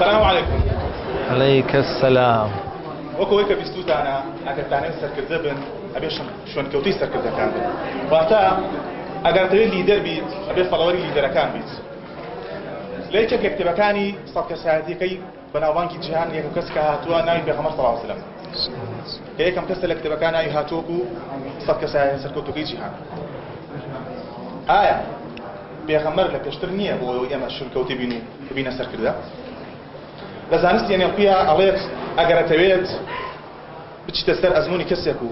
السلام عليكم. عليك السلام. وەکو ئەوەی کە بیستوتانە ئەگەر دانەوێت سەرکردە بن ئەبێ شوێنکەوتوی سەرکردەکان بن. واتە ئەگەر دەوێت لیدەر بیت ئەبێ فەڵەوەری لیدەرەکان بیت. لە یەکێک لە کتێبەکانی سەد کەسایەتیەکەی بەناوبانگی جیهان یەک کەس کە هاتووە ناوی پێغەمبەر صلی الله علیه و سلم کە یەکەم کەسە لە کتێبەکان ناوی هاتووەکو سەد کەسایەتی سەرکەوتووەکەی جیهان. ئایا پێغەمبەر لە پێشتر نییە بۆ ئەوەی ئێمە شوێنکەوتی بین و ببینە سەرکردە؟ لە زانستی نێڵپیا ئەڵێت ئەگەرەتەوێت بچیتە سەر ئەزموونی کەسێک و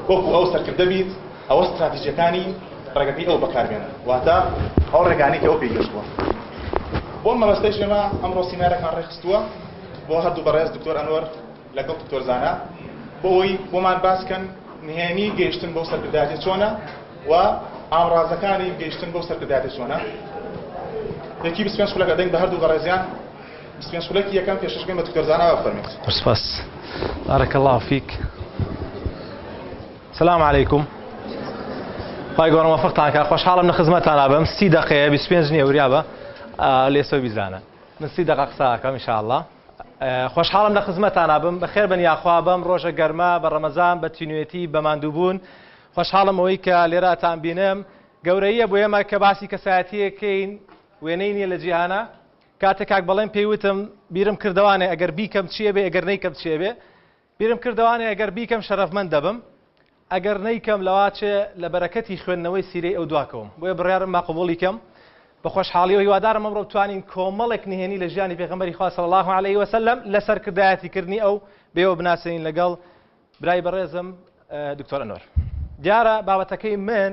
وەکو ئەو سەرکردە بیت ئەوە استراتیژیەکانی ڕێگەکەی ئەو بەکاربێنن واتە ئەو ڕێگانەی کە ئەو پێگەشتووە. بۆ مەبەستەی ژێمە ئەمڕۆ سیمینارێکمان ڕێخستووە بۆ هەردوو بەڕێز دکتۆر ئەنوەر لەگەڵ دکتۆر زانا بۆ ئەوەی بۆمان باسکەن نهێنی گەیشتن بەو سەرکردایەتی چۆنە و ئامڕازەکانی گەیشتن بەو سەرکردایەتی چۆنە. یەکی 25 خولەکە دەنگ بە هەردوو بەڕێزیان. بسم الله يكم في شركة دكتور زانا وفرميت. بس بارك الله فيك. السلام عليكم. خواهی گەورە موفقتان کە خۆشحاڵم لە خزمەتتانە بم 30 دقیقە 25 جنيه وریابە لێسۆ بیزانە من 30 دقیقە قساکەم ئینشاءالله. خۆشحاڵم لە خزمەتتانە بم بەخێر بن یاخوا بەم ڕۆژە گەرمە بە ڕەمەزان بە تینوێتی بە ماندووبوون خۆشحاڵم ئەوەی کە لێراتان بینم گەورەیە بۆ ئێمە کە باسی کەسایەتیەکەین وێنەی نییە لە جیهانە کاتێک کاک بەڵێم پێیوتم بیرم کردوانێ ئەگەر بیکەم چیە بێ ئەگەر نەیکەم چیە بێ بیرم کردوانێ ئەگەر بیکەم شەرەفمەند دەبم ئەگەر نەیکەم لەواچێ لە بەرەکەتی خوێندنەوەی سیرەی ئەو دواکەوم بۆیە بڕیارم ما قبوڵیکەم بە خۆشحاڵی و هیوادارم ئەمڕۆ بتوانین کۆمەڵێک نهێنی لە ژیانی پێغەمبەری خوا صلی الله علیه و سلم لەسەر کردایەتیکردنی ئەو بێوە بناسەین لەگەڵ برای بەڕێزم دکتۆر ئەنوەر. دیارە بابەتەکەی من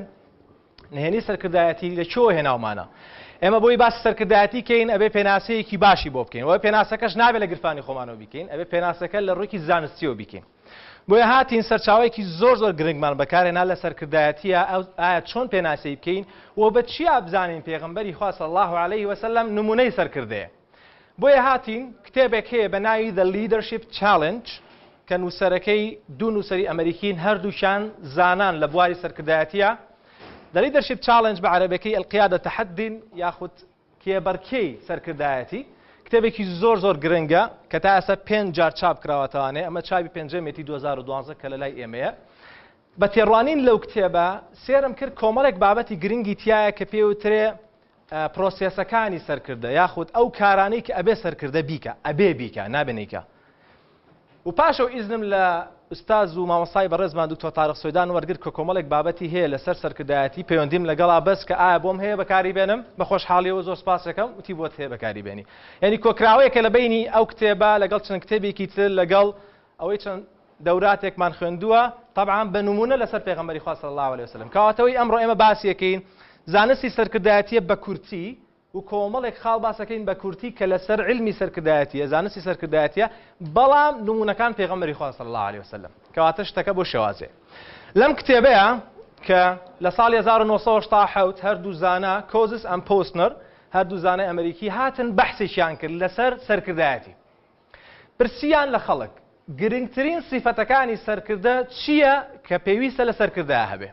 نهێنی سەرکردایەتی لە چۆ هێناومانە. ئێمە بۆی باسی سەرکردایەتی کەین ئەبێ پێناسەیەکی باشی بۆ بکەین ئەوە پێناسەکەش نابێت لە گرفانی خۆمانەوە بیکەین ئەبێ پێناسەکە لە ڕووی زانستیەوە بیکەین. بۆیە هاتین سەرچاوەیەکی زۆر گرنگمان بەکارهێنا لە سەرکردایەتیە ئایا چۆن پێناسەی بکەین و بە چی بزانین پێغەمبەری خوا صلی الله علیه و سلم نمونەی سەرکردەیە. بۆیە هاتین کتێبێک هەیە بە ناوی The Leadership Challenge کە نووسەرەکەی دوو نووسەری ئەمریکین هەردووشان زانان لە بواری سەرکردایەتیە. The Leadership Challenge بعربەکەی القيادة تحدي یاخود کێبەرکەی سەرکردایەتی کتێبێکی زۆر گرنگە کە تا ئێستا 5 جار چاپ کراوەتەوانێ ئەمە چاوی پێنجەمێتی 2012 کە لە لای ئێمەیە. بە تێڕوانین لەو کتێبە سێرم کرد کۆمەڵێک بابەتی گرنگی تایە کە پێوترێ پرۆسێسەکانی سەرکردە یاخود ئەو کارانەی کە ئەبێ سەرکردە بیکە ئەبێ بیکە نابێنیکە. و پاشەو ئیزنم لە ئوستاز و مامۆستای بەڕێزمان دکتۆر تارق سۆیدان وەرگرت کە کۆمەڵێک بابەتی هەیە لەسەر سەرکردایەتی پەیوەندیم لەگەڵا بەس کە ئایا بۆم هەیە بەکاری بێنم بە خۆشحاڵیەوە زۆر سپاس دەکەم وتی بۆت هەیە بەکاری بێنی. یعنی کۆکراوەیەکە لە بینی ئەو کتێبە لەگەڵ چەند کتێبێکی تر لەگەڵ ئەوەی چەند دەوراتێکمان خوێندووە طبعا بە نمونە لەسەر پێغەمبەری خوا صلی الله علیه و سلم کەواتەوەی ئەمڕۆ ئێمە باسیەکەین زانستی سەرکردایەتیە بە کورتی و کۆمەڵێک خاڵ باسەکەین بە کورتی کە لەسەر علمی سەرکردایەتیە زانستی سەرکردایەتیە بەڵام نمونونەکان پێغەمبەری خوا صلی الله علیه و سلم کەواتە شتەکە بۆ شێوازێ. لەم کتێبەیە کە لە ساڵی 1970 هەردوو زانە کۆزس ئەم پۆستنەر هەردوو زانای ئەمریکی هاتن بەحسێکیان کرد لەسەر سەرکردایەتی. پرسیان لە خەڵک گرنگترین سیفەتەکانی سەرکردە چییە کە پێویستە لە سەرکردایە هەبێ.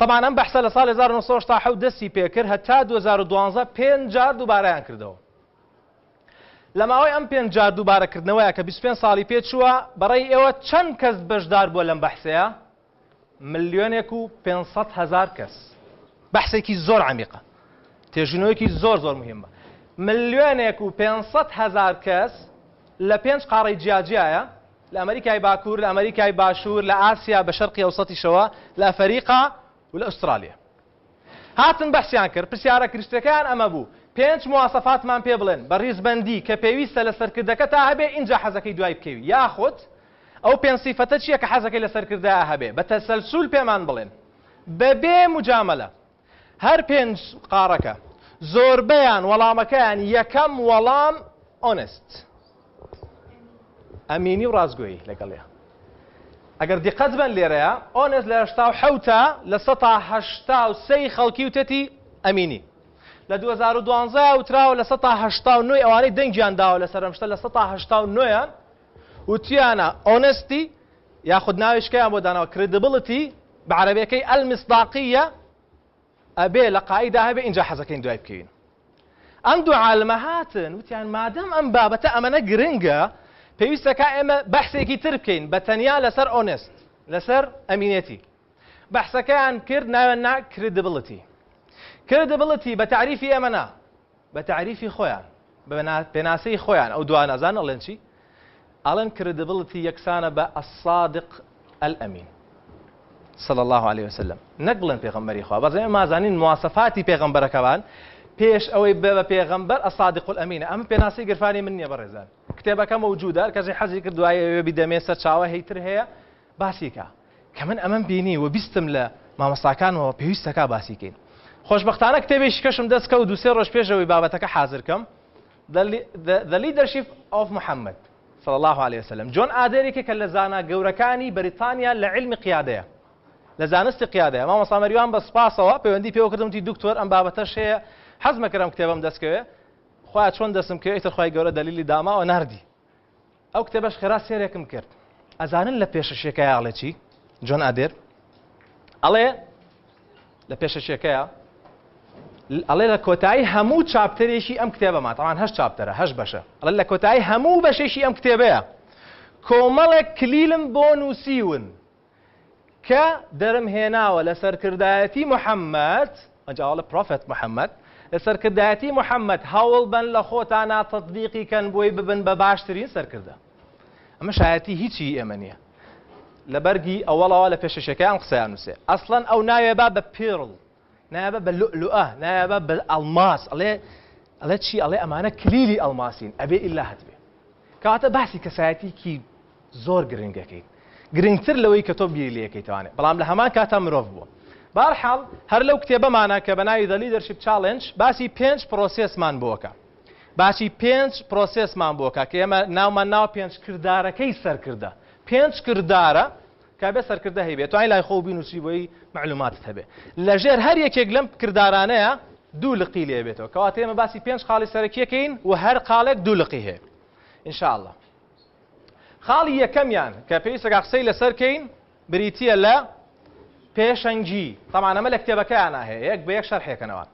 طبعا ئەم بەحسە لە ساڵی 1970 دەستی پێکرد هەتا 2012 5 جار دووبارەیان کردەوە. لە ماوەی ئەم 5 جار دووبارەکردنەوەیە کە 25 ساڵی پێچووە بەڕێی ئێوە چەند کەس بەشدار بووە لەم بەحسەیە؟ 1,500,000 کەس. بەحسێکی زۆر عمیقە تێژینەوەیەکی زۆر مهمە. 1,500,000 کەس لە 5 قاڕەی جیاجیایە لە ئەمریکای باکوور لە ئەمریکای باشوور لە ئاسیا بە شەرقی ئەوسەتیشەوە لە ئەفریقا و لە ئوسترالیا. هاتن بەحسیان کرد پرسیارە گرشتەکان ئەمە بوو 5 مواسەفاتمان پێ بڵێن بە ڕیزبەندی کە پێویستە لە سەرکردەکە تا هەبێ اینجا حەزەکەی دوای بکەوی یاخود ئەو 5 سیفەتە چییە کە حەزەکەی لە سەرکردایە هەبێ بە تەسەلسول پێمان بڵێن بەبێ مجامەلە. هەر 5 قاڕەکە زۆربەیان وەڵامەکەیان یەکەم وەڵام honest ئەمینی و ڕازگۆیی لەگەڵێ ئەگەر دیقەت بن لێرەیە honest لە 87 لە 183 خەڵکی وتەتی ئەمینی لە 2012 وتراوە لە 189 ئەوانەی دەنگیان داوە لەسەر ئەم شتە لە 189یان وتیانە honesty یاخود ناویشکەیان بۆ داناوە credibility بە عەرەبیەکەی المصداقیە ئەبێ لە قاعیدا هەبێ اینجا حەزەکەین دوای بکەین ئەم دوو عالمە هاتن وتیان مادەم ئەم بابەتە ئەمەنە گرنگە پێویستەکە ئێمە بەحسێکی تر بکەین بە تەنیا لەسەر honest لەسەر ئەمینێتی بەحسەکەیان کرد ناوێننا credibility بە تعریفی ئێمە نا بە تعریفی خۆیان بە پێناسەی خۆیان ئەو دوانەزان ئەڵێن چی ئەڵێن credibility یەکسانە بە الصادق الأمين صلى الله عليه وسلم نەگڵێن پێغەمبەری خوا بەڵێ مازانین مواسەفاتی پێغەمبەرەکەوان پێش ئەوەی بە پێغەمبەر الصادق الأمين ئەمە پێناسی گرفانی من نییە بەڕێزان کتێبەکە موجودە کەسی حەزی کرد دوایە بیدەمێ سەر چاوە هەیتر هەیە باسیکە کە من ئەمەم بینی و بیستم لە مامۆستاکانەوە پێویستەکە باسیکەین خۆشبەختانە کتێبێکی کەشم دەست کەوت و 3 ڕۆژ پێشەوەی بابەتەکە حازرکەم The Leadership of Muhammad صلى الله عليه وسلم جۆن ئادەرێکە کە لە زانا گەورەکانی بەریتانیا لە علمی قیادەیە لە زانستی قیادەیە مامۆستا مەریوان بە سپاسەوە پەیوەندی پێوە کردمتی دکتۆر ئەم بابەتەش هەیە حەزمە کردم کتێبەم دەستکەوێ خۆیان چۆن دەستم کرد ئیتر خۆی گەورە دەلیلی داماوە ناردی ئەو کتێبەش خێرا سێرێکم کرد ئەزانن لە پێشەشێکەیە ئاڵێ چی جۆن ئادێر ئەڵێ لە پێشەشێکەیە ئەڵێ لە کۆتایی هەموو چاپتەرێکی ئەم کتێبەما تەمان 8 چاپتەرە 8 بەشە ئەڵێ لە کۆتایی هەموو بەشێکی ئەم کتێبەیە کۆمەڵێک کلیلم بۆ نووسیون کە دەرم هێناوە لە سەرکردایەتی محەممەد ئەجاڵە پرۆفێت محەممەد لە سەرکردایەتی محەممەد هەوڵ بن لە خۆتانە تەطبیقی کەن بۆی ببن بە باشترین سەرکردە ئەمە شایەتی هیچی ئێمە نییە لە بەرگی ئەوەڵەوە لە پێشەشەکەیان قسەیان نووسێ ئەسڵەن ئەو ناوێبا بە پیڕڵ نایبە بە لؤلؤە نایبە بە ئەڵماس ئەڵێ چی ئەڵێ ئەمانە کلیلی ئەڵماسین ئەبێ ئیلا هەتبێ کەواتە باسی کەسایەتیکی زۆر گرنگەکەیت گرنگتر لەوەی کە تۆ بیری لەکەیتوانێت بەڵام لە هەمان کاتە مرۆڤ بووە بەهەرحاڵ هەر لەو کتێبەمانە کە بە ناوی The Leadership Challenge باسی 5 پرۆسێسمان بۆکە باسی 5 پرۆسێسمان بۆکە کە ئێمە ناومان ناو 5 کردارەکەی سەرکردە 5 کردارە کابێ سەرکردە هەیبێت توانای لای خۆ بینوسی بۆی معلوماتت هەبێ لەژێر هەر یەکێک لەم کردارانەیە دوو لقی لێ بێتەوە کەواتە ئێمە باسی 5 خاڵی سەرەکیەکەین و هەر قاڵێک دوو لقی هەیە ئینشاءالله خاڵی یەکەمیان کە پێویستە قسەی لەسەرکەین بریتیە لە پێشەنگی طبعا ئەمە لە کتێبەکەیانە هەیە یەک بە یەک شەرحێکەنەوە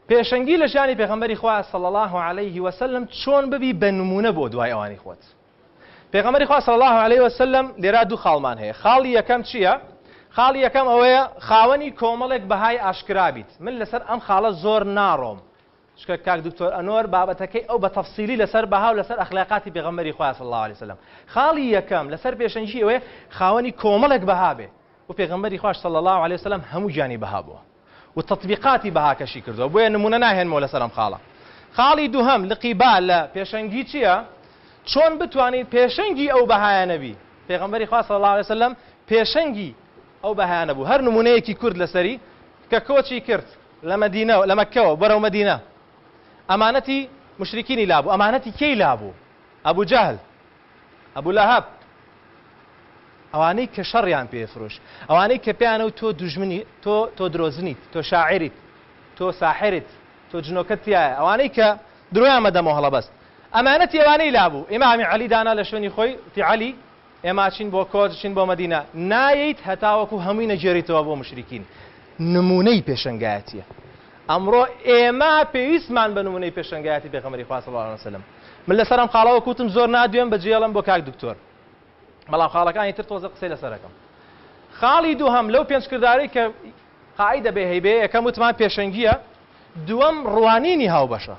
پێشەنگی لە ژیانی پێغەمبەری خوا صلی الله عليه وسلم چۆن ببی بە نمونە بۆ دوای ئەوانی خۆت پێغەمبەری خوا صلی الله عليه وسلم لێرا دوو خاڵمان هەیە خاڵی یەکەم چییە خاڵی یەکەم ئەوەیە خاوەنی کۆمەڵێک بەهای ئاشکرا بیت من لەسەر ئەم خاڵە زۆر ناڕۆم شکە کاک دکتۆر ئەنوەر بابەتەکەی ئەو بە تەفسیلی لەسەر بەها و لەسەر ئەخلاقاتی پێغەمبەری خوا صلی الله عليه وسلم خاڵی یەکەم لەسەر پێشەنگی ئەوەیە خاوەنی کۆمەڵێک بەها بێ و پێغەمبەری خوا صلی الله عليه وسلم هەموو گیانی بەها بووە و تطبیقاتی بەها کەشی کردەوە بۆیە نمونە ناهێنمەوە لەسەر ئەم خاڵە خاڵی دووهەم لقیبا لە پێشەنگی چییە چۆن بتوانین پێشەنگی ئەو بەهایە نەبی پێغەمبەری خوا صلی الله عليه وسلم پێشەنگی ئەو بەهایە نەبوو هەر نمونەیەکی کورد لەسەری کە کۆچی کرد لە مەدینە لە مەککەوە بەرەو مەدینە ئەمانەتی مشرکینی لابوو ئەمانەتی کەی لابوو ئەبوو جەهل ئەبوو لەهەب ئەوانەی کە شەڕیان پێفرۆش ئەوانەی کە پێیانە و تۆ دوژمنی تۆ درۆزنیت تۆ شاعریت تۆ ساحرت تۆ جنۆکەت تایە ئەوانەی کە درۆیان مەدەمەوە هەڵەبەست ئەمانەتی ئەوانەی لابوو ئیمامی عەلی دانا لە شوێنی خۆی تی عەلی ئێمە چین بۆ کۆچ چین بۆ مەدینە نایەیت هەتاوەکو هەمووی نەجێریتەوە بۆ مشریکین نمونەی پێشەنگایەتیە ئەمڕۆ ئێمە پێویستمان بە نمونەی پێشەنگایەتی پێغەمبەری خوا صلی الله عليه وسلم من لەسەر ئەم خاڵەوە کوتم زۆر نادوێم بەجێڵم بۆ کاک دکتۆر بەڵام خاڵەکانی تر تۆزە قسەی لەسەرەکەم خاڵی دووهەم لەو پێنج کردارەی کە قاعیدە بێ هەیبێ یەکەم وتمان پێشەنگیە دووەم ڕوانینی هاوبەشە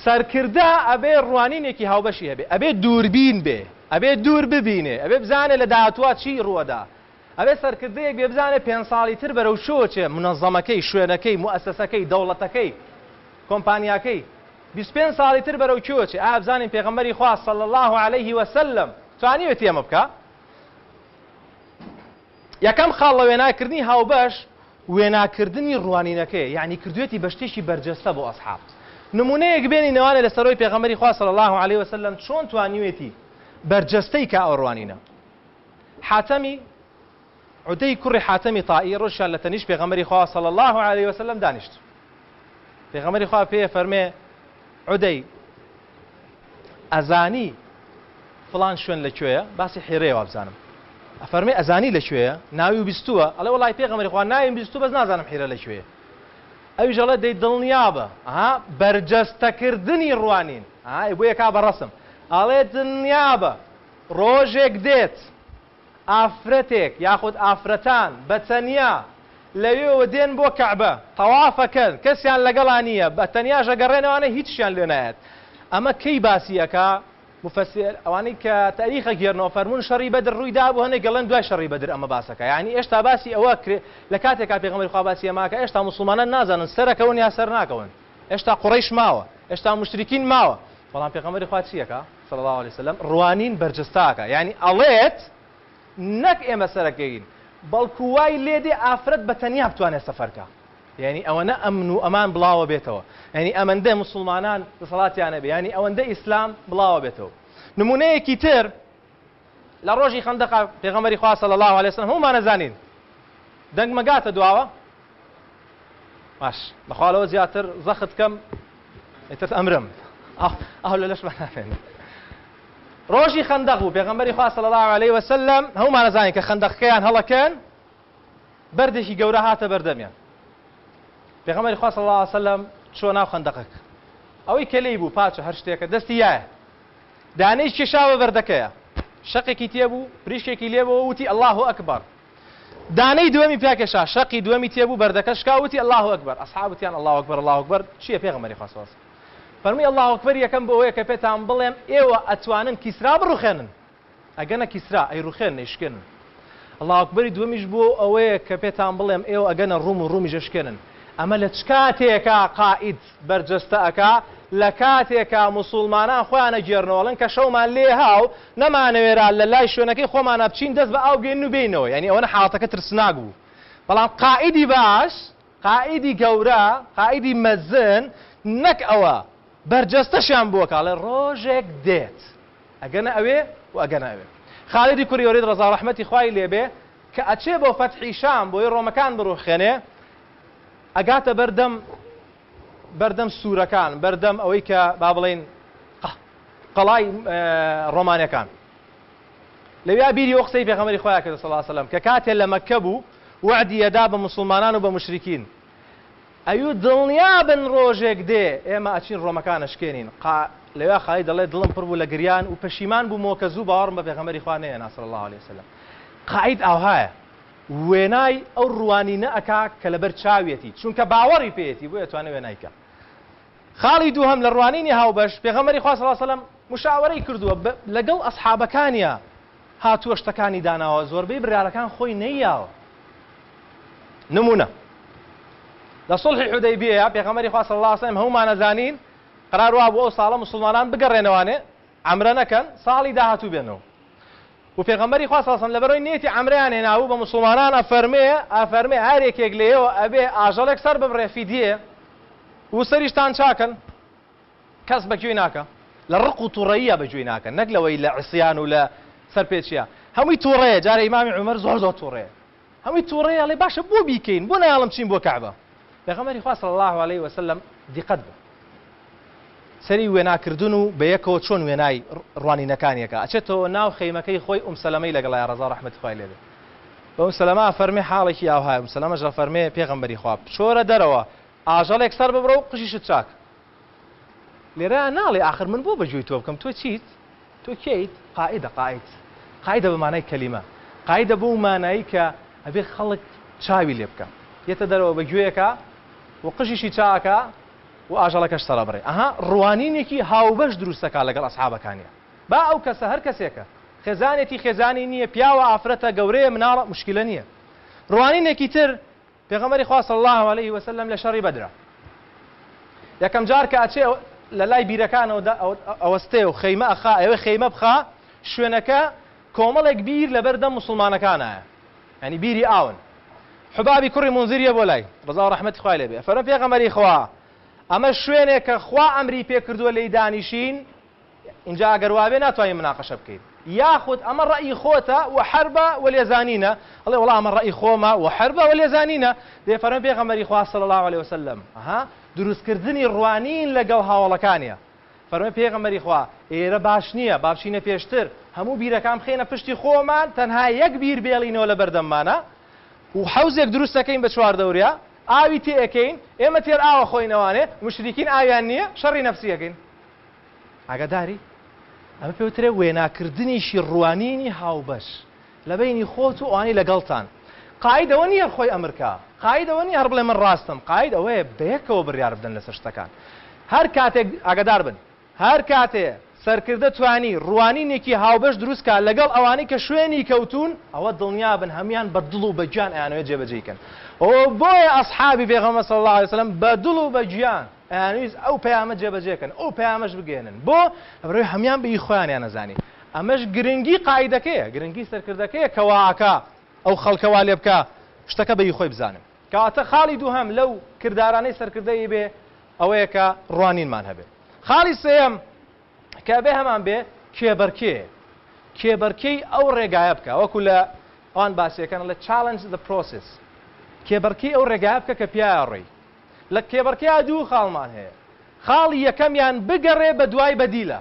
سەرکردە ئەبێ ڕوانینێکی هاوبەشی هەبێ ئەبێ دووربین بێ ئەبێ دوور ببینێ ئەبێ بزانێ لە داهاتوە چی ڕووەدا ئەبێ سەرکردەیەک بێ بزانێ 5 ساڵی تر بەرەو شۆچێ منەظەمەکەی شوێنەکەی موەسسەکەی دەوڵەتەکەی کۆمپانیاکەی 25 ساڵی تر بەرەو کوێچێ بزانین پێغەمبەری خوا صلی الله عليه وسلم توانیوێت ئێمە بکە یەکەم خاڵ لە وێناکردنی هاوبەش وێناکردنی ڕوانینەکەی یعنی کردوێتی بە شتێکی بەرجەستە بۆ ئەسحاب نمونەیەک بێنی نێوانێ لە سەرۆی پێغەمبەری خوا صلی الله علیه وسلم چۆن توانیوێتی بەرجەستەی کە ئەو ڕوانینە. حاتەمی عودەی کوڕی حاتەمی تائی ڕۆژیان لە تەنیشت پێغەمبەری خوا صلی الله علیه وسلم دانیشت. پێغەمبەری خوا پێ فەرمێ عودەی ئەزانی فڵان شوێن لەکوێیە باسی حێرەیەوە بزانم. ئەفەرمێ ئەزانی لەکوێیە ناوی و بیستووە ئەڵێ وەڵای پێغەمبەری خوا ناویم بیستوو بەس نازانم حێرە لەکوێیە. ئەویش ئەڵێ دەی دڵنیا بە بەرجەستەکردنی ڕوانین بۆیە کا بەڕەسم ئەڵێ دڵنیا بە ڕۆژێک دێت ئافرەتێک یاخود ئافرەتان بەتەنیا لەوێەوە دێن بۆ کەعبە تەوافەکەن کەسیان لەگەڵان نییە بە تەنیا ژەگەڕێنەوانە هیچیان لێ نایەت. ئەمە کەی باسیەکە مفەسر ئەوانەی کە تاریخە گێرنەوە فەرمون شەڕی بەدر ڕوویدا بۆ هەندێک گەڵێن دوای شەڕی بەدر ئەمە باسەکە یعنی ئێشتا باسی ئەوە لە کاتێکا پێغەمبەری خوا باسی ئەماکە ئێشتا موسڵمانان نازانن سەرەکەون یا سەر ناکەون ئێشتا قوڕیش ماوە ئێشتا مشتریکین ماوە بەڵام پێغەمبەری خوا چیەکە صلی الله علیه وسلم ڕوانین بەرجەستاکە یعنی ئەڵێت نەک ئێمە سەرەکەین بەڵکو وای لێدێ ئافرەت بەتەنیا بتوانێت سەفەرکە یعنی ئەوەنە ئەمن و ئەمان بڵاوە بێتەوە یعنی ئەمەندە موسڵمانان دەسەڵاتیانە بێ یعنی ئەوەندە ئیسلام بڵاوە بێتەوە. نمونەیەکی تر لە ڕۆژی خەندەقا پێغەمبەری خوا صلی الله علیه وسلم هەمومان نەزانین دەنگ مەگاتە دواوە باش بەخوا لەوە زیاتر زەخت کەم ئێتر ئەمرم ئەو لە لەشمان نافێن. ڕۆژی خەندەق بوو پێغەمبەری خوا صلی الله علیه وسلم هەمومان نەزانین کە خەندەقەکەیان هەڵەکەن بەردێکی گەورە هاتە بەردەمیان. پێغەمبەری خوا صلی الله علیه وسلم چۆ ناو خەندەقەک ئەوەی کە لێی بوو پاچە هەر شتێکە دەستی یایە دانەی کێشاوە بەردەکەیە شەقێکی تێبوو پریشکێکی لێبەوە وتی الله ئەکبەر. دانەی دووەمی پیاکێشا شەقی دووەمی تێبوو بەردەکە شکاوتی الله ئەکبەر ئەسحابەتیان الله ئەکبەر الله ئەکبەر چییە پێغەمبەری خوا صلی الله علیه وسلم فەرمی الله ئەکبەر یەکەم بۆ ئەوەیە کە پێتان بڵێم ئێوە ئەتوانن کیسرا بڕوخێنن ئەگەنە کیسرا ئەیڕوخێن نەیشکێنن. الله ئەکبەری دووەمیش بۆ ئەوەیە کە پێتان بڵێم ئێوە ئەگەنە ڕوم و ڕومیش ئەشکێنن. ئەمە لە چ کاتێکا قائید بەرجەستە ئەکا لە کاتێکا موسڵمانان خۆیانە گێڕنەوەڵن کە شەومان لێ هاو نەمانەوێرا لە لای شوێنەکەی خۆمانە بچین دەست بە ئاو گەین و بینەوە یعنی ئەوەنە حاڵەتەکە ترسناک بوو. بەڵام قائیدی باش قائیدی گەورە قائیدی مەزن نەک ئەوە بەرجەستەشیان بووە کاڵێ ڕۆژێک دێت ئەگەنە ئەوێ و ئەگەنە ئەوێ. خاڵیدی کوڕی وەلید ڕەزا ڕەحمەتی خوای لێبێ کە ئەچێ بۆ فەتحی شام بۆی ڕۆمەکان بڕوخێنێ ئەگاتە بەردەم سوورەکان بەردەم ئەوەی کە با بڵێن قەڵای ڕۆمانیەکان لەویا بیری ئەو قسەی پێغەمبەری خۆیان کردە صلی الله علیه وسلم کە کاتێ لە مەککە بوو وعدی ئەدا بە موسڵمانان و بە مشریکین ئەیوو دڵنیا بن ڕۆژێک دێ ئێمە ئەچین ڕۆمەکان ئەشکێنین لەویا خالید دەڵێ دڵم پڕ بوو لە گریان و پەشیمان بوومەوە کە زوو باوەڕم بە پێغەمبەری خوا نەهێنا صلی الله علیه وسلم. قائید ئاوهایە وێنای ئەو ڕوانینە ئەکا کە لەبەر چاوێتی چونکە باوەڕی پێێتی بۆ ئەتوانێت وێنایکە. خاڵی دووهەم لە ڕوانینی هاوبەش پێغەمبەری خوا صلی الله علیه وسلم مشاوەرەی کردووە لەگەڵ ئەسحابەکانیە هاتووە شتەکانی داناوە زۆربەی بڕیارەکان خۆی نەیاوە. نمونە لە سڵحی حودەیبیە پێغەمبەری خوا صلی الله علیه وسلم هەمومان نەزانین قرار وا بوو ئەو ساڵە موسڵمانان بگەڕێنەوانێ عەمرە نەکەن ساڵی داهاتوو بێنەوە و پێغەمبەری خوا صلی الله علیه وسلم لەبەرەوەی نێتی عەمرەیان هێناوو بە موسڵمانان ئەفەرمێ هەرێکێک لێیەوە ئەبێ ئاژەڵێک سەر ببڕێ فیدیە و سەریشتان چاکەن کەس بەگوێی ناکە لە ڕق و تووڕەییە بەگوێی ناکەن نەک لەوەی لە عیسیان و لە سەرپێچیە هەمووی تووڕەیە جارە ئیمامی عومەر زۆر تووڕەیە هەمووی تووڕەیە ئەڵێ باشە بۆ بیکەین بۆ نەیاڵم چین بۆ کەعبە. پێغەمبەری خوا صلی الله علیه وسلم دیقەت بە سەری وێناکردن و بەیەکەوە چۆن وێنای ڕوانینەکانیەکە ئەچێتەوە ناو خەیمەکەی خۆی سەلەمەی لەگەڵای ڕەزا ڕەحمەتی خوای لێبێ بە سەلەمە فەرمێ حاڵێکی ئاوهایە سەلەمەش فەرمێ پێغەمبەری خوا چۆرە دەرەوە ئاژەڵێک سەر ببڕە و قژیشت چاک لێرە ناڵێ آخر من بۆ بەگوێی تۆ بکەم تۆ چیت تۆ کێیت قائیدە بەمانای کەلیمە قائیدە بۆ مانایی کە ئەبێ خەڵک چاوی لێ بکە یێتە دەرەوە بەگوێیەکە و قژیشی چاکە و ئاژەڵەکەش سەرەبڕێ ئەها ڕوانینێکی هاوبەش دروستەکە لەگەڵ ئەسحابەکانیە با ئەو کەسە هەر کەسێکە خێزانێتی خێزانی نییە پیاوە ئافرەتە گەورەیە مناڵە مشکلە نییە. ڕوانینێکی تر پێغەمبەری خوا صلی الله علیه وسلم لە شەڕی بەدرە یەکەم جار کە ئەچێ لە لای بیرەکانەوە ئەوەستێ و خەیمە ئەخا ئەوێ خەیمە بخا شوێنەکە کۆمەڵێک بیر لەبەردەم موسڵمانەکانایە ینی بیری ئاون حبابی کوڕی منزیریە بۆ لای ڕەزا ڕەحمەتی خوای لێبێ فەرمێ پێغەمبەری خوا ئەمە شوێنێک کە خوا ئەمری پێ کردووە لێی دانیشین اینجا ئەگەر وابێ ناتوانین مناقەشە بکەین یاخود ئەمە ڕەئی خۆتە و حربە وەلێزانینە ئەڵێ وەڵا ئەمە ڕەئی خۆمە و حربە وەلێزانینە دێ فەرمووی پێغەمبەری خوا صلی الله علیه وسلم دروستکردنی ڕوانین لەگەڵ هاوڵەکانیە فەرمووی پێغەمبەری خوا ئێرە باش نییە با بچینە پێشتر هەموو بیرەکان بخێنە پشتی خۆمان تەنها یەک بیر بێڵینەوە لە بەردەممانە و حەوزێک دروست دەکەین بە چوار دەوریا ئاوی تێ ئەەکەین ئێمە تێر ئاوە خۆینەوانێ مشریکین ئاویان نییە شەڕی نەفسیەکەین ئاگاداری ئەمە پێوترێ وێناکردنیشی ڕوانینی هاوبەش لە بینی خۆت و ئەوانی لەگەڵتان قاعدەوە نییە خۆی ئەمریکا قاعدەوە نییە هەر بڵێ من ڕاستم قاعد ئەوەیە بەیەکەوە بڕیار بدەن لەسەر شتەکان هەر کاتێک ئاگادار بن هەر کاتێ سەرکردە توانی ڕوانینێکی هاوبەش دروستکە لەگەڵ ئەوانەی کە شوێنی کەوتون ئەوە دڵنیا بن هەمان بە دڵ و بەگیان ئەیانەوێت جێبەجێکەن ئەوە بۆیە ئەسحابی پێغەمبەر صلی الله علیه وسلم بە دڵ و بەگیان ئەیانویست ئەو پەیامە جێبەجێکن ئەو پەیامەش بگێنن بۆ ئەبرۆی هەمان بە خۆیانیان نەزانی ئەمەش گرنگی قاعدەکەیە گرنگی سەرکردەکەیە کەواکە ئەو خەڵکەوا لێ بکە شتەکە بە خۆی بزانم کەواتە خاڵی دووهەم لەو کردارانەی سەرکردەی بێ ئەوەیە کە ڕوانینمان هەبێ خاڵی سێەم کە بێ هەمان بێ کێبەرکەی ئەو ڕێگایە بکە وەکو لە ئەوان باسیەکەن لە challenge the process کێبەرکەی ئەو ڕێگایە بکە کە پیاە ڕێی لە کێبەرکەیە دوو خاڵمان هەیە خاڵی یەکەمیان بگەڕێ بە دوای بەدیلە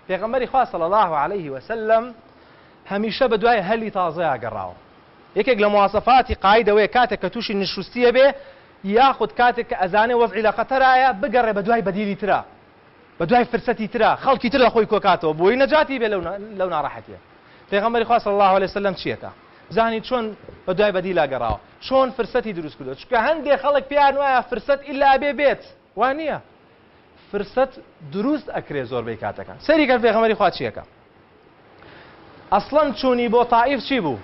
پێغەمبەری خوا صلی الله عليه وسلم هەمیشە بە دوای هەلی تازەیە گەڕاوە یەکێک لە مواصفاتی قاعدەوەیە کاتێک کە تووشی نشوستیە بێ یاخود کاتێک کە ئەزانێ وەزعی لە خەتەرایە بگەڕێ بە دوای بەدیلی ترە بە دوای فرسەتی ترە خەڵکی تر لە خۆی کۆکاتەوە بۆی نەجاتی بێ لەو ناڕەحەتیە پێغەمبەری خوا صلی الله عليه وسلم چیەکە زانی چۆن بە دوای بەدیلا گەڕاوە چۆن فرسەتی دروست کردووە چونکە هەندێک خەڵک پێیان وایە فرسەت ئیلا بێت وان نییە فرسەت دروست ئەکرێ زۆربەی کاتەکان سەری کە پێغەمبەری خوا چیەکە ئەسڵەن چوونی بۆ تائیف چی بوو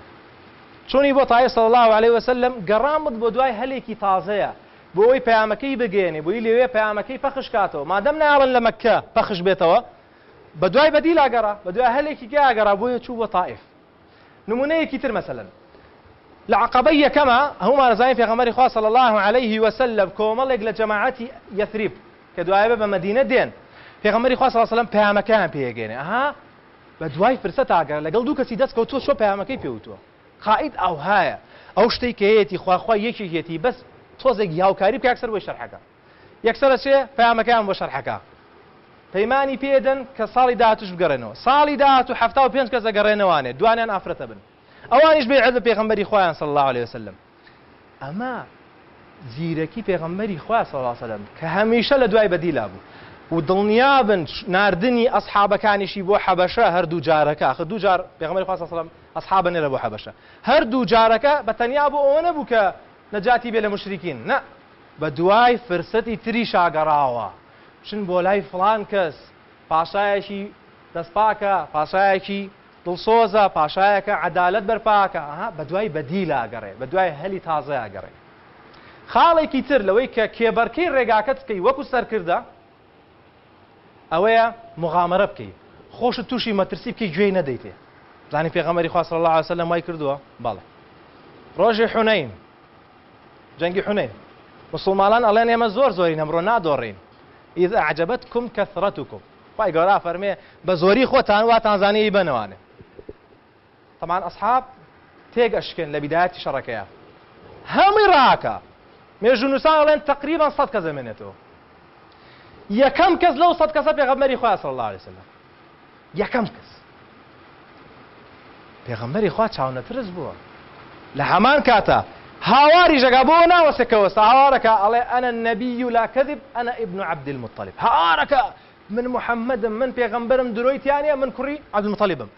چوونی بۆ تائیف صلی الله عليه وسلم گەڕامت بۆ دوای هەلێکی تازەیە بۆ ئەوەی پەیامەکەی بگێنێ بۆی لەوێ پەیامەکەی پەخش کاتەوە مادەم ناڵن لە مەککە پەخش بێتەوە بە دوای بەدیلا گەڕا بە دوای هەلێکی گەڕا بۆیە چوو بۆ تائیف نمونەیەکی تر مەسەلەن لە عەقەبەی یەکەمە هەمومان دەزانین پێغەمبەری خوا صلی الله عليه وسلم کۆمەڵێک لە جەماعەتی یەثریب کە دوایە بە مەدینە دێن پێغەمبەری خوا صلی الله عليه وسلم پەیامەکەیان پێگەێنێ بە دوای فرسەت ئاگەر لەگەڵ دوو کەسی دەست کەوتووە شۆ پەیامەکەی پێوتووە قائد ئەوهایە ئەو شتەی کە هەیەی خوا یەکێکێتی بەس تۆزێک یاوکاری بکە یەکسەر بۆی شەرحەکە یەکسەرە چێ پەیامەکەیان بۆ شەرحەکە پەیمانی پێدەن کە ساڵی داهاتوش بگەڕێنەوە ساڵی داهاتوو 75 کەس دەگەڕێنەوانێ دوانیان ئافرەتە بن ئەوانیش بێعەد بە پێغەمبەری خوایان صلی الله عليه وسلم ئەمە زیرەکی پێغەمبەری خوا صلی الله عليه وسلم کە هەمیشە لە دوای بەدیلا بوو و دڵنیا بن ناردنی ئەسحابەکانیشی بۆ حەبەشە هەردوو جارەکە آخر دوو جار پێغەمبەری خوا صلی الله عليه وسلم ئەسحابە نێرە بۆ حەبەشە هەردوو جارەکە بەتەنیا بۆ ئەوە نەبوو کە نەجاتی بێ لە مشریکین نە بە دوای فرسەتی تریش ئاگەڕاوە چن بۆ لای فڵان کەس پاشایەکی دەستپاکە پاشایەکی دڵسۆزە پاشایەکە عەدالەت بەرپاکە بە دوای بەدیلە ئاگەڕێ بە دوای هەلی تازە ئاگەڕێ خاڵێکی تر لەوەی کە کێبەرکەی ڕێگاکەت بکەی وەکو سەرکردە ئەوەیە مغامرە بکەی خۆشت تووشی مەترسی بکەی گوێی نەدەیتێ زانی پێغەمبەری خوا صلی الله عليه وسلم وای کردووە بەڵێ ڕۆژی حونەین جەنگی حونەین مسلمانان ئەڵێن ئێمە زۆرین ئەمڕۆ نادۆڕین ئیذ ئەعجەبەتکم کەثرەتکم خوای گەورە فەرمێ بە زۆری خۆتان واتان زانیی بنەوانێ طبعا ئەسحاب تێگەشکن لە بیدایەتی شەڕەکەیە هەمووی ڕاکە مێژونووسان ئەڵێن تەقریبان 100 کەس دەمێنێتەوە یەکەم کەس لەو 100 کەسە پێغەمبەری خوا صلی الله عليه وسلم یەکەم کەس پێغەمبەری خوا چاونەترس بووە لە هەمان کاتە هاواری ژەگا بۆ ناوەسێکەوە هاوارەکە ئەڵێ ئەنە النەبی لا کەذب ئەنە ئیبن عەبد المطەلیب هاوارەکە من محەممەدم من پێغەمبەرم درۆیتیانە من کوڕی عەبدولمطەلیبم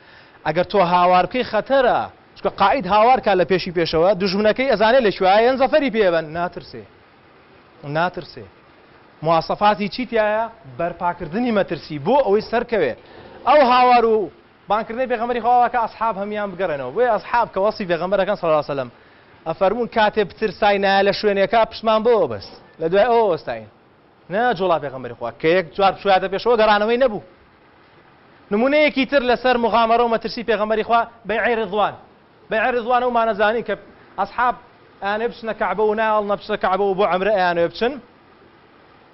ئەگەر تۆ هاوار بکەی خەتەرە چونکە قائد هاوارکە لە پێشی پێشەوە دوژمنەکەی ئەزانێ لە شوایەن زەفەری پێبن ناترسێ مواصفاتی چیتیایە بەرپاکردنی مەترسی بۆ ئەوەی سەرکەوێ ئەو هاوار و بانکردنی پێغەمبەری خواوەکە ئەسحاب هەمیان بگەڕێنەوە بۆیە ئەسحاب کە وەسی پێغەمبەرەکەن صلی الله عليه وسلم ئەفەرمون کاتێ بترسای نایە لە شوێنێکە پشمان بۆ بەست لە دوای ئەوە وەستاین نە جوڵا پێغەمبەری خوا کە یەک جوار شوایەتە پێشەوە گەڕانەوەی نەبوو نمونەیەکی تر لەسەر مغامەرە و مەترسی پێغەمبەری خوا بەیعی ڕضوان و مانەزانی کە ئەسحاب ئەیانێ بچنە کەعبە و ناڵنە بچنە کەعبە و بۆ عەمرە ئەیانێ بچن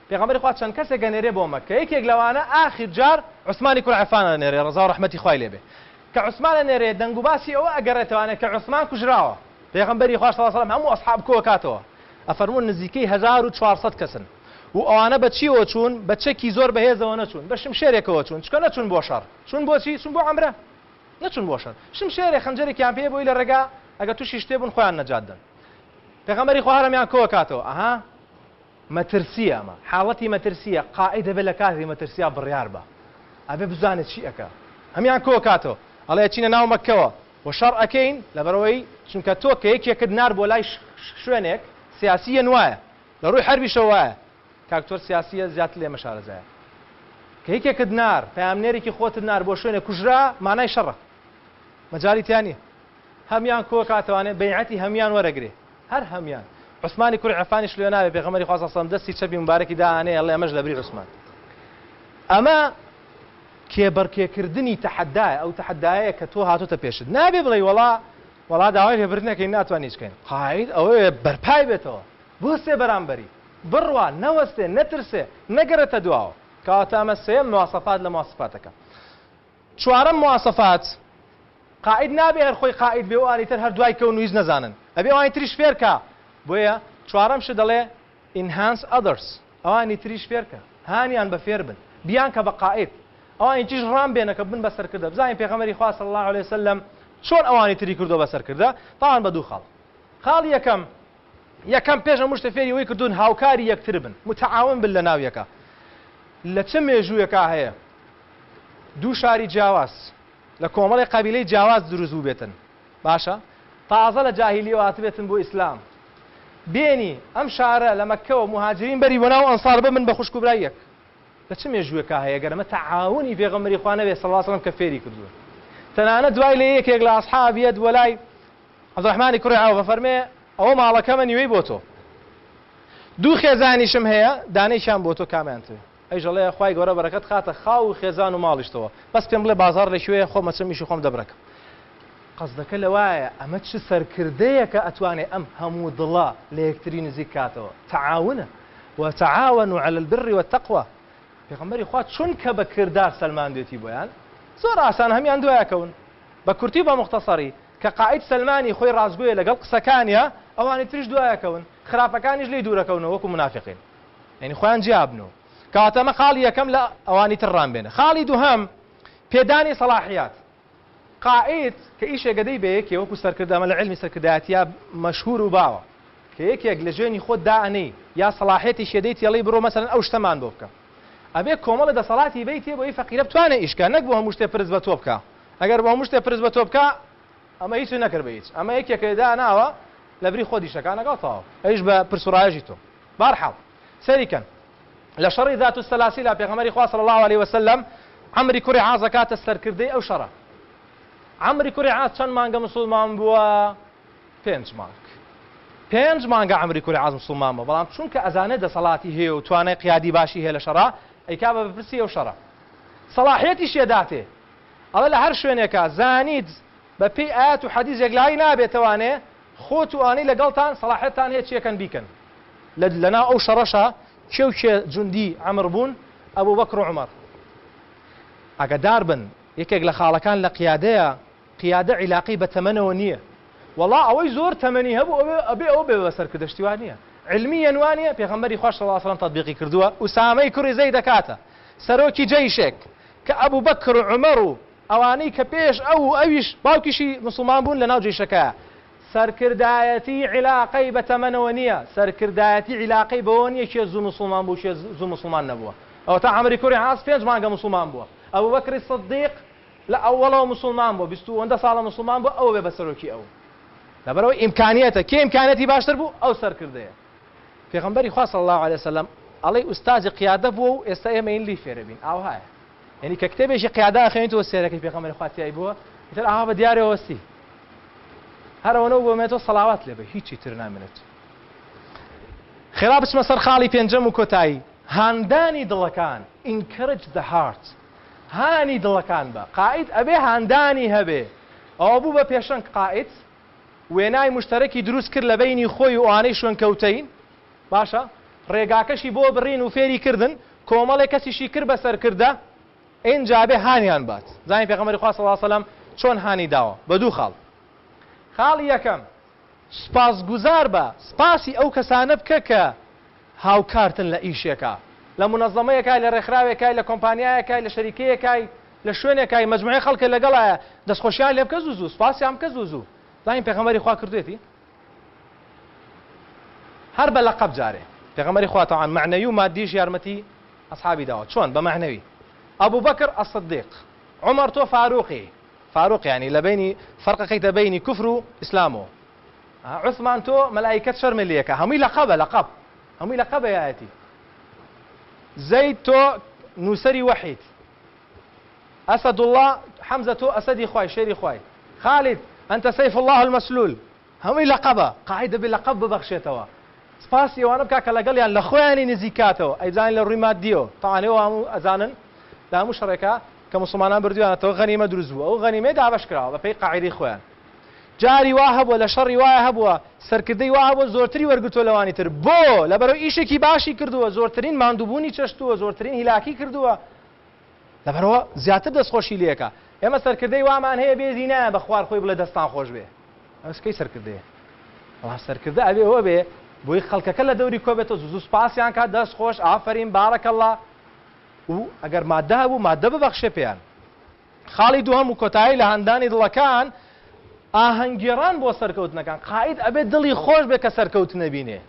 پێغەمبەری خوا چەند کەسێک گەنێرێ بۆ مەککە یەکێک لەوانە ئاخر جار عوسمانی کوڕ عەفانە نێرێ ڕەزا و ڕەحمەتی خوای لێبێ کە عوسمانە نێرێ دەنگ و باسی ئەوە ئەگەڕێتەوانێت کە عوسمان کوژراوە پێغەمبەری خوا صلی الله علیه و سلم هەموو ئەصحاب کۆ کاتەوە ئەفەرموون نزیکەی 1400 کەسن و ئەوانە بە چیەوە چوون بە چەکی زۆر بەهێزەوە نەچوون بە شمشێرێکەوە چوون چکە نەچوون بۆ شەڕ چوون بۆچی چوون بۆ عەمرە نەچوون بۆ شەڕ شمشێرێک خەنجەرێکیان پێ بۆی لە ڕێگا ئەگە تووشی شتێ بوون خۆیان نەجاتدەن پێغەمبەری خوا هەرەمیان کۆ کاتەوە ئەها مەترسیە ئەمە حاڵەتی مەترسیە قائید دەبێت لە کاتی مەترسیا بڕیار بە ئەبێ بزانێت چی ئەکا هەمیان کۆ کاتەوە ئەڵێ چینە ناو مەککەوە و شەڕ ئەکەین لەبەرەوەی چونکە تۆ کە یەکێکت نار بۆ لای شوێنێک سیاسیە وایە لە ڕووی حەربیشەوە وایە کاکتۆر سیاسیە زیاتر لێ مەشارەزایە کە یەکێکت نار پەیامنێرێکی خۆتت نار بۆ شوێنێک کوژرا مانای شەڕە مەجاڵی تیانی هەمیان کۆ کاتەوانێت بەیعەتی هەمیان وەرەگرێ هەر هەمیان عوسمانی کوڕی عەفانیش لێ ناوێ پێغەمبەری خوا صلی الله علیه و سلم دەستی چەپی مبارەکی داهانەیە ئەڵێ ئەمەش لەبری عوسمان ئەمە کێبەرکێکردنی تەحەدایە ئەو تەحەدایە کە تۆ هاتوتە پێشت نابێ بڵێ وەڵا داوای لێبردنەکەی ناتوانانی هیچ بکەین قاید ئەوەیە بەرپای بێتەوە بۆستێ بەرامبەری بڕوا نەوەستێ نەترسێ نەگەڕێتە دواوە کەواتە ئەمە سێم مواسەفات لە مواسەفاتەکە چوارەم مواسەفات قائد نابێ هەر خۆی قائد بێ و ئالیتر هەر دوای کەون و هیچ نەزانن ئەبێ ئەوانی تریش فێرکە بۆیە چوارەمش دەڵێ enhance others ئەوانی تریش فێرکە هانیان بە فێر بن بیان کە بە قائد ئەوانی تریش ڕام بێنە کە بن بەسەرکردە بزانین پێغەمبەری خوا صلی الله علیه وسلم چۆن ئەوانی تری کردو بەسەرکردە تاوان بە دوو خاڵ خاڵی یەکەم پێش هەموو شتە فێری ئەوەی کردوون هاوکاری یەکتر بن متعاون بن لە ناو یەکە لە چه مێژوویەکە هەیە دوو شاری جیاواز لە کۆمەڵی قەبیلەی جیاواز دروست بوو بێتن باشە تازە لە جاهیلیەوە هاتبێتن بۆ ئیسلام بێنی ئەم شارە لە مەککەوە مهاجرین بەری بۆ ناو ئەنسار ببن بە خوشک و برای یەک لە چه مێژوویەکە هەیە گەرمە تەعاونی پێغەمبەری خوا نەبێ صلی الله علیه و سلم کە فێری کردووە تەنانەت دوای لە یەکێک لە ئەصحاب یەد بۆ لای عەبدوڕەحمانی کوڕی عەوف فەرمێ ئەوە ماڵەکەمە نیوەی بۆ تۆ دوو خێزانیشم هەیە دانەیشان بۆ تۆ کامیان توێ ئەیژەڵێ خوای گەورە بەرەکەت خاتە خاو و خێزان و ماڵیشتەوە بەس پێم بڵێ بازار لەکوێیە خۆمە چەمیش و خۆم دەبڕەکە قەزدەکە لەوایە ئەمە چ سەرکردەیە کە ئەتوانێ ئەم هەموو دڵە لە یەکتری نزیک کاتەوە تەعاونە وتعاونوا على البر والتقوى پێغەمبەری خوا چونکە بە کردار سەلمان دێتی بۆیان زۆر ئاسان هەمیان دوایەکەون بە کورتی بە مختصری کە قائد سەلمانی خۆی ڕازگویە لەگەڵ قسەکانیە ئەوانی تریش دوایەکەون خراپەکانیش لێی دوورەکەونەوە وەکو منافقین یعنی خۆیان جیابنەوە کەواتەمە خاڵی یەکەم لە ئەوانی تر ڕام بێنە خاڵی دووهەم پێدانی سەلاحیات قائد کە ئیشێک دەی بە یەکێ وەکو سەرکردەمە لە علمی سەرکردایەتیە مەشهور و باوە کە یەکێک لە ژوێنی خۆت دائەنەی یا سەلاحیەتی شێدەی تێڵی بڕۆ مەسەلەن ئەو شتەمان بۆ بکە ئەبێ کۆمەڵە دەسەڵاتی بیتێ بۆی فەقیرە بتوانێ ئیشکە نەک بۆ هەموو شتێ پرس بە تۆ بکە ئەگەر بۆ هەموو شتێ پرس بە تۆ بکە ئەمە هیچ نەکرد بە هیچ ئەمە یەکێکە داناوە لە بری خۆ دیشەکان نەگەڵتەوە ئەویش بە پرسوڕایەژی تۆ بارحاڵ سەریکەن لە شەڕی ذات السەلاسیل پێغەمبەری خوا صلی الله علیه وسلم عەمری کوڕی عاز کاتە سەرکردەی ئەو شەڕە عەمری کوڕی عاز چەند مانگە موسڵمان بووە 5 مانگ 5 مانگە عەمری کوڕی عاز موسڵمان بووە بەڵام چونکە ئەزانێت دەسەڵاتی هەیە و توانای قیادی باشی هەیە لە شەڕە ئەیکا بە بپرسی ئەو شەڕە سەلاحیەتی شێداتێ ئەڵێ لە هەر شوێنێکە زانیت بە پێی ئاەت و حەدیثێک لای نابێتەوانێ خۆت و ئانی لەگەڵتان سەلاحیەتتان هەیە چیەکەن بیکەن لەناو ئەو شەڕەشە کێو جوندی عەمر بوون ئەبوو بەکر و عومەر ئاگادار بن یەکێک لە خاڵەکان لە قیادەیە قیادە عیلاقی بە تەمەنەوە نییە وەڵا ئەوەی زۆر تەمەنی هەبوو ئەبێ ئەو بێ بەسەرکردشتیوان نییە علمیە وانە پێغەمبەری خوا صلی الله علیه و سلم تەطبیقی کردووە ئوسامەی کوڕی زەید دەکاتە سەرۆکی جەیشێک کە ئەبوو بەکر و عومەر و ئەوانەی کە پێش ئەویش باوکیشی مسلمان بوون لە ناو جێشەکەیە سەرکردایەتی عیلاقەی بە تەمەنەوە نییە سەرکردایەتی عیلاقەی بەوە نییە کێ زوو مسلمان بوو کێ زوو مسلمان نەبووە ئەوە تا عەمری کوڕی عاز 5 مانگە مسلمان بووە ئەبوو بەکری سەدیق لە ئەوڵەوە مسلمان بووە 22 ساڵە مسلمان بووە ئەوە بێ بە سەرۆکی ئەو لەبەرەوەی ئیمکانیەتە کێ ئیمکانەتی باشتر بوو ئەو سەرکردەیە پێغەمبەری خوا صلی الله علیه وسلم ئەڵێ ئوستازی قیادە بووە و ئێستا ئێمە این لی فێرە بین ئاوهایە یعنی کە کتێبێکی قیادە ئەخوێنیتەوە سێرەکەی پێغەمبەری خوا تیای بووە ئیتر ئاوا بە دیارەوە وەستی هەرەوەنەوە بۆمێتەوە سەڵاوات لێبێ هیچی تر نامێنێت خێرا بچمە سەر خاڵی پێنجەم و کۆتایی هاندانی دڵەکان encourage the heart هانی دڵەکان بە قائد ئەبێ هاندانی هەبێ ئەوە بوو بە پێشەنگ قائد وێنای مشتەرەکی دروست کرد لە بینی خۆی و ئانەی شوێن کەوتەین باشە ڕێگاکەشی بۆ بڕین و فێری کردن کۆمەڵێک کەسیشی کرد بەسەرکردە ئینجا بێ هانیان بات زانی پێغەمبەری خوا صلی الله علیه و سەلەم چۆن هانی داوە بە دوو خاڵ خاڵی یەکەم سپاسگوزار بە سپاسی ئەو کەسانە بکە کە هاوکارتن لە ئیشێکە لە منەظەمەیەکای لە ڕێکخراوێکای لە کۆمپانیایەکای لە شەریکەیەکای لە شوێنێکای مەجموعەی خەڵکە لەگەڵایە دەستخۆشیان لێ بکە زوو سپاسیان بکە زوو زانی پێغەمبەری خوا کردوێتی هەر بە لەقەب جارێ پێغەمبەری خوا تەعاان معنەوی و مادیش یارمەتی ئەسحابی داوە چۆن بە معنەوی ئەبوو بەکر ئەسدیق عومەر تۆ فاروق يعني لبيني فرق كيت بيني كفر وإسلامه عثمان تو ملائكة شرم ليك همي لقب همي لقب يا أتي زيد تو نسري وحيد أسد الله حمزة تو أسدي خواي شيري خواي خالد أنت سيف الله المسلول همي لقبه قاعدة باللقب ببخشيتوا سباسي وانا بكاك لقال يعني لخواني نزيكاتو أي زين للرمات ديو طبعا هو أزانا لا مشركة كمسلمان بردوانەتەوە غەنیمە دروست بووە ئەو غەنیمەی دابەش کراوە بەپێی قاعیدەی خۆیان جاری وا هەبووە لە شەڕی وایە هەبووە سەرکردەی وا هەبووە زۆرتری وەرگتۆ لەوانی تر بۆ لەبەرەوە ئیشێکی باشی کردووە زۆرترین ماندووبوونی چەشتووە زۆرترین هیلاکی کردووە لەبەرەوە زیاتر دەستخۆشی لێکە ئێمە سەرکردەی وامان هەیە بێزی نایە بە خوار خۆی بڵێ دەستان خۆش بێ ئەوسکەی سەرکردەیە ئەوە سەرکردە ئەبێ ئەوە بێ بۆی خەڵکەکە لە دەوری کۆبێتەوە زوو سپاسیان کات دەست خۆش ئافرین بارەکەڵڵا و ئەگەر مادە هەبوو مادە ببەخشێ پێیان خاڵی دووهەم و کۆتایی لە هەندانی دڵەکان ئاهەنگگێڕان بۆ سەرکەوتنەکان قائید ئەبێت دڵی خۆش بێ کە سەرکەوت نەبینێ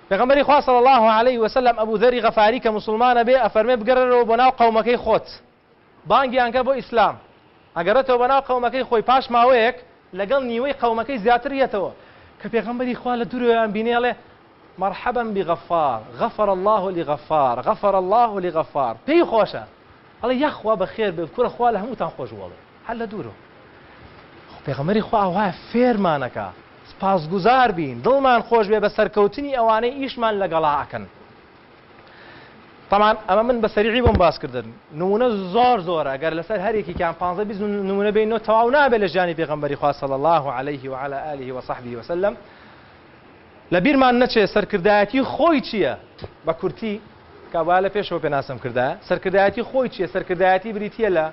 پێغەمبەری خوا صلی الله علیه وسلم ئەبوو ذەری غەفاری کە موسڵمانە بێ ئەفەرمێ بگەڕێرەوە بۆ ناو قەومەکەی خۆت بانگیان کە بۆ ئیسلام ئەگەڕێتەوە بە ناو قەومەکەی خۆی پاش ماوەیەک لەگەڵ نیوەی قەومەکەی زیاتر یەتەوە کە پێغەمبەری خوا لە دوورەوەیان بینێڵێ مرحبا بغفار غفر الله لغفار غفر الله لغفار پێی خۆشە ئەڵێ یەخوا بەخێر بێ بکوڕە خوا لە هەمووتان خۆش وەڵێ هەر لە دوورەوە پێغەمبەری خوا وایە فێرمانەکە سپاسگوزار بین دڵمان خۆش بێ بە سەرکەوتنی ئەوانەی ئیشمان لەگەڵا ئەکەن طبعا ئەمە من بە سەریعی بۆم باس کردن نمونە زۆرە ئەگەر لەسەر هەرێکی کیان 15 نمونە بینەوە تەواو نابێت لە ژیانی پێغەمبەری خوا صلی الله عليه وعلى آله وصحبه وسلم لە بیرمان نەچێ سەرکردایەتی خۆی چییە بە کورتی کابا لە پێشەوە پێناسم کردایە سەرکردایەتی خۆی چییە سەرکردایەتی بریتیە لە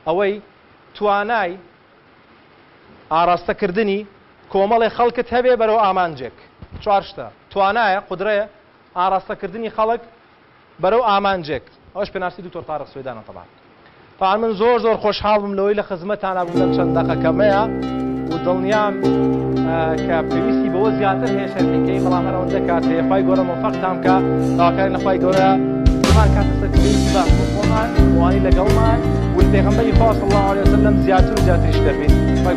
ئەوەی توانای ئاراستەکردنی کۆمەڵی خەڵکت هەبێ بەرەو ئامانجێک چوار شتە توانایە قودرەیە ئاراستەکردنی خەڵک بەرەو ئامانجێک ئەوش پێناسی دوکتۆر تارق سوێدانە طبعا من زۆر خۆشحاڵ بووم لەوەی لە خزمەتانە بووم لەم چەند دەقەکەمەیە و دڵنیام کە پێویستی بەوە زیاتر هەیە شەرحێکەی بەڵام هەرەوەندە کات هەیە خوای گەورە مۆفەقتان کە داواکاری لە خوای گەورە بمان کاتە سەر پێویستی باش بۆ خۆمان وانی لەگەڵمان و پێغەمبەری خوا صلی الله علیه وسلم زیاتر و زیاتریش دەبین خوای